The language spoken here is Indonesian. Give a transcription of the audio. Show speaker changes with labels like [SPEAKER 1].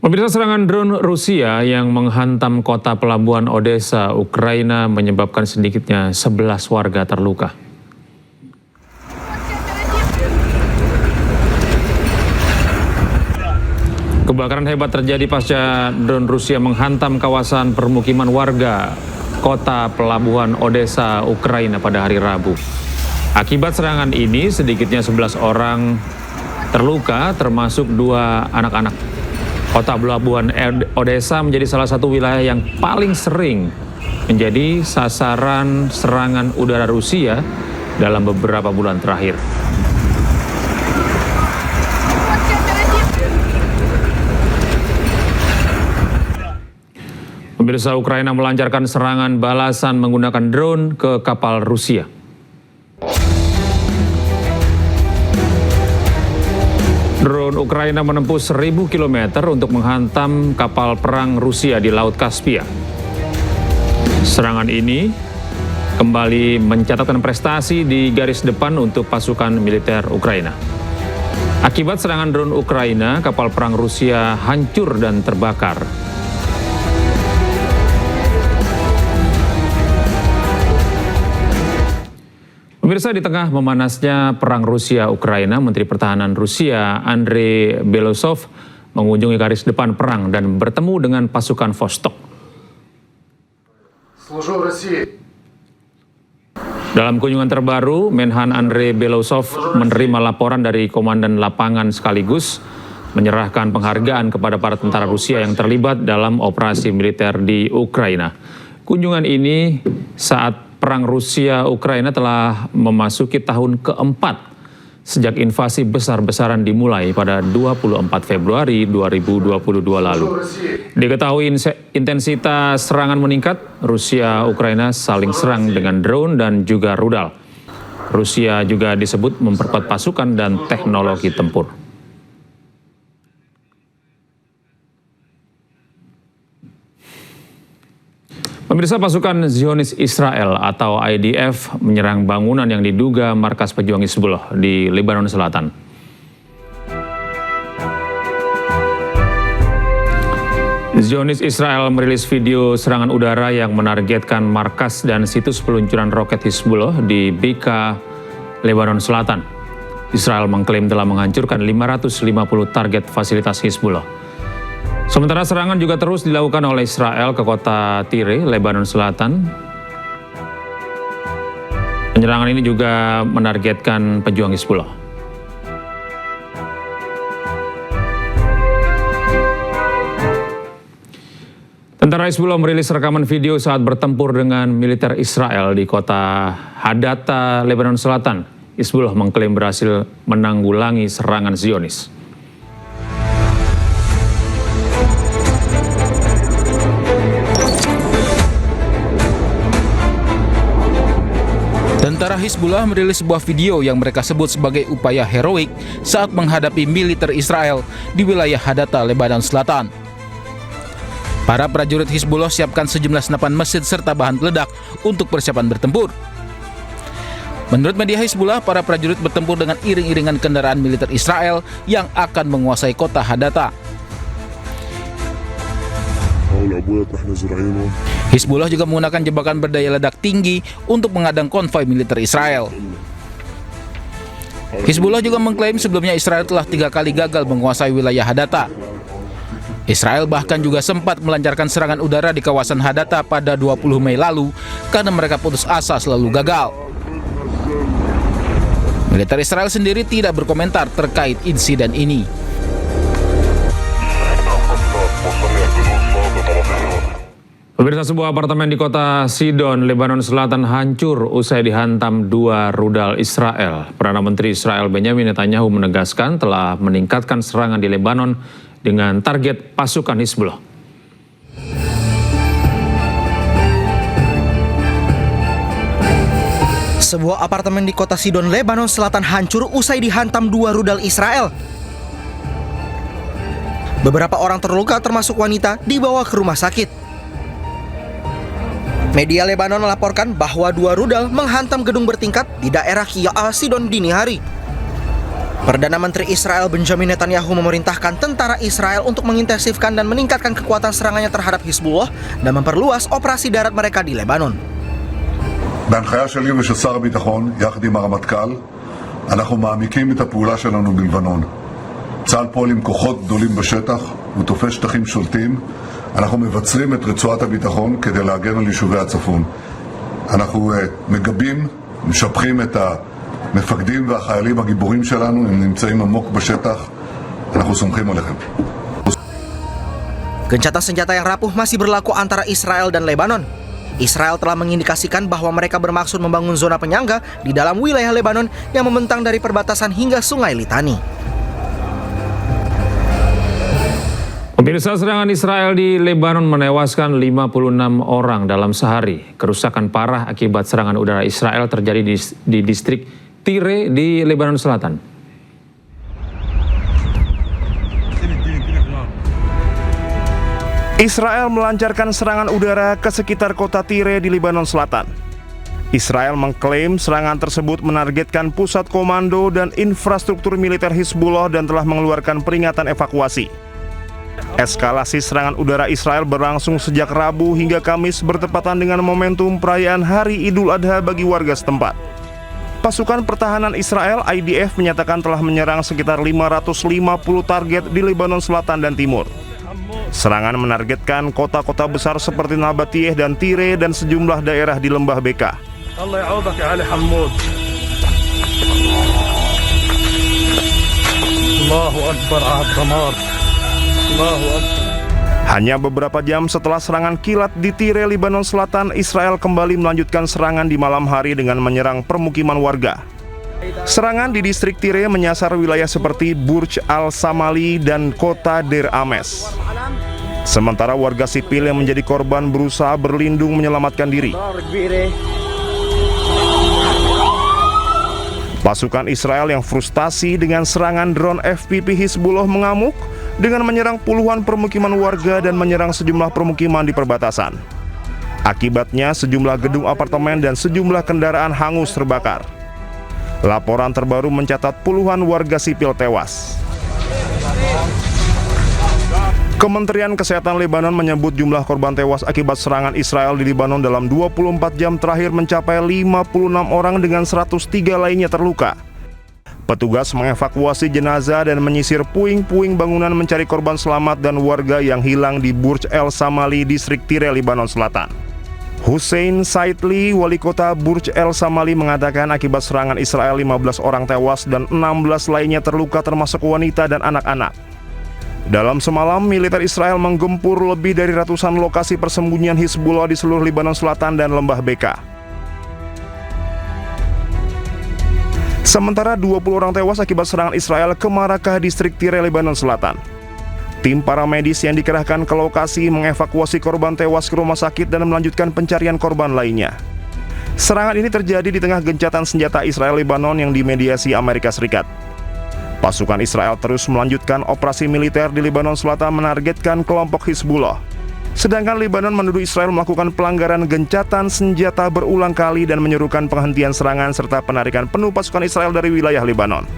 [SPEAKER 1] Pemirsa, serangan drone Rusia yang menghantam kota pelabuhan Odessa, Ukraina menyebabkan sedikitnya 11 warga terluka. Kebakaran hebat terjadi pasca drone Rusia menghantam kawasan permukiman warga kota pelabuhan Odessa, Ukraina pada hari Rabu. Akibat serangan ini, sedikitnya 11 orang terluka, termasuk 2 anak-anak. Kota pelabuhan Odessa menjadi salah satu wilayah yang paling sering menjadi sasaran serangan udara Rusia dalam beberapa bulan terakhir. Pemirsa, Ukraina melancarkan serangan balasan menggunakan drone ke kapal Rusia. Drone Ukraina menempuh 1.000 km untuk menghantam kapal perang Rusia di Laut Kaspia. Serangan ini kembali mencatatkan prestasi di garis depan untuk pasukan militer Ukraina. Akibat serangan drone Ukraina, kapal perang Rusia hancur dan terbakar. Pemirsa, di tengah memanasnya perang Rusia-Ukraina, Menteri Pertahanan Rusia Andrei Belosov mengunjungi garis depan perang dan bertemu dengan pasukan Vostok. Dalam kunjungan terbaru, Menhan Andrei Belosov menerima laporan dari Komandan Lapangan sekaligus menyerahkan penghargaan kepada para tentara Rusia yang terlibat dalam operasi militer di Ukraina. Kunjungan ini saat perang Rusia-Ukraina telah memasuki tahun keempat sejak invasi besar-besaran dimulai pada 24 Februari 2022 lalu. Diketahui intensitas serangan meningkat, Rusia-Ukraina saling serang dengan drone dan juga rudal. Rusia juga disebut memperkuat pasukan dan teknologi tempur. Pemirsa, pasukan Zionis Israel atau IDF menyerang bangunan yang diduga markas pejuang Hizbullah di Lebanon Selatan. Zionis Israel merilis video serangan udara yang menargetkan markas dan situs peluncuran roket Hizbullah di Bekaa, Lebanon Selatan. Israel mengklaim telah menghancurkan 550 target fasilitas Hizbullah. Sementara serangan juga terus dilakukan oleh Israel ke kota Tire, Lebanon Selatan. Penyerangan ini juga menargetkan pejuang Hizbullah. Tentara Hizbullah merilis rekaman video saat bertempur dengan militer Israel di kota Hadatta, Lebanon Selatan. Hizbullah mengklaim berhasil menanggulangi serangan Zionis.
[SPEAKER 2] Tentara Hizbullah merilis sebuah video yang mereka sebut sebagai upaya heroik saat menghadapi militer Israel di wilayah Hadatta, Lebanon Selatan. Para prajurit Hizbullah siapkan sejumlah senapan mesin serta bahan peledak untuk persiapan bertempur. Menurut media Hizbullah, para prajurit bertempur dengan iring-iringan kendaraan militer Israel yang akan menguasai kota Hadatta. Hizbullah juga menggunakan jebakan berdaya ledak tinggi untuk menghadang konvoi militer Israel. Hizbullah juga mengklaim sebelumnya Israel telah 3 kali gagal menguasai wilayah Hadatta. Israel bahkan juga sempat melancarkan serangan udara di kawasan Hadatta pada 20 Mei lalu karena mereka putus asa selalu gagal. Militer Israel sendiri tidak berkomentar terkait insiden ini.
[SPEAKER 1] Pemirsa, sebuah apartemen di kota Sidon, Lebanon Selatan hancur usai dihantam 2 rudal Israel. Perdana Menteri Israel Benjamin Netanyahu menegaskan telah meningkatkan serangan di Lebanon dengan target pasukan Hizbullah.
[SPEAKER 3] Sebuah apartemen di kota Sidon, Lebanon Selatan hancur usai dihantam 2 rudal Israel. Beberapa orang terluka termasuk wanita dibawa ke rumah sakit. Media Lebanon melaporkan bahwa 2 rudal menghantam gedung bertingkat di daerah Qiya'a Sidon dini hari. Perdana Menteri Israel Benjamin Netanyahu memerintahkan tentara Israel untuk mengintensifkan dan meningkatkan kekuatan serangannya terhadap Hizbullah dan memperluas operasi darat mereka di Lebanon.
[SPEAKER 4] בהנחיה שלי ושל שר הביטחון, יחד עם הרמטכ"ל, אנחנו מעמיקים את הפעולה שלנו בלבנון. צה"ל פועל עם כוחות גדולים בשטח, הוא תופס שטחים שולטים. אנחנו מבצרים את רצועת הביטחון כדי להגן על יישובי הצפון. אנחנו מגבים, משבחים את המפקדים והחיילים הגיבורים שלנו, הם נמצאים עמוק בשטח. אנחנו סומכים עליכם.
[SPEAKER 3] Gencatan senjata yang rapuh masih berlaku antara Israel dan Lebanon. Israel telah mengindikasikan bahwa mereka bermaksud membangun zona penyangga di dalam wilayah Lebanon yang membentang dari perbatasan hingga Sungai Litani.
[SPEAKER 1] Pemirsa, serangan Israel di Lebanon menewaskan 56 orang dalam sehari. Kerusakan parah akibat serangan udara Israel terjadi di distrik Tire di Lebanon Selatan.
[SPEAKER 5] Israel melancarkan serangan udara ke sekitar kota Tire di Lebanon Selatan. Israel mengklaim serangan tersebut menargetkan pusat komando dan infrastruktur militer Hizbullah dan telah mengeluarkan peringatan evakuasi. Eskalasi serangan udara Israel berlangsung sejak Rabu hingga Kamis bertepatan dengan momentum perayaan Hari Idul Adha bagi warga setempat. Pasukan pertahanan Israel IDF menyatakan telah menyerang sekitar 550 target di Lebanon Selatan dan Timur. Serangan menargetkan kota-kota besar seperti Nabatiyeh dan Tire dan sejumlah daerah di Lembah Beka. Hanya beberapa jam setelah serangan kilat di Tire, Lebanon Selatan, Israel kembali melanjutkan serangan di malam hari dengan menyerang permukiman warga. Serangan di distrik Tire menyasar wilayah seperti Burj al-Samali dan kota Deir Ames. Sementara warga sipil yang menjadi korban berusaha berlindung menyelamatkan diri. Pasukan Israel yang frustasi dengan serangan drone FPV Hizbullah mengamuk dengan menyerang puluhan permukiman warga dan menyerang sejumlah permukiman di perbatasan. Akibatnya sejumlah gedung apartemen dan sejumlah kendaraan hangus terbakar. Laporan terbaru mencatat puluhan warga sipil tewas. Kementerian Kesehatan Lebanon menyebut jumlah korban tewas akibat serangan Israel di Lebanon dalam 24 jam terakhir mencapai 56 orang dengan 103 lainnya terluka. Petugas mengevakuasi jenazah dan menyisir puing-puing bangunan mencari korban selamat dan warga yang hilang di Burj al-Samali, distrik Tire, Lebanon Selatan. Hussein Saidli, wali kota Burj al-Samali, mengatakan akibat serangan Israel 15 orang tewas dan 16 lainnya terluka termasuk wanita dan anak-anak. Dalam semalam, militer Israel menggempur lebih dari ratusan lokasi persembunyian Hizbullah di seluruh Lebanon Selatan dan Lembah Beka. Sementara 20 orang tewas akibat serangan Israel ke Marakah, distrik Tire, Lebanon Selatan. Tim paramedis yang dikerahkan ke lokasi mengevakuasi korban tewas ke rumah sakit dan melanjutkan pencarian korban lainnya. Serangan ini terjadi di tengah gencatan senjata Israel-Lebanon yang dimediasi Amerika Serikat. Pasukan Israel terus melanjutkan operasi militer di Lebanon Selatan menargetkan kelompok Hizbullah. Sedangkan Lebanon menuduh Israel melakukan pelanggaran gencatan senjata berulang kali dan menyerukan penghentian serangan serta penarikan penuh pasukan Israel dari wilayah Lebanon.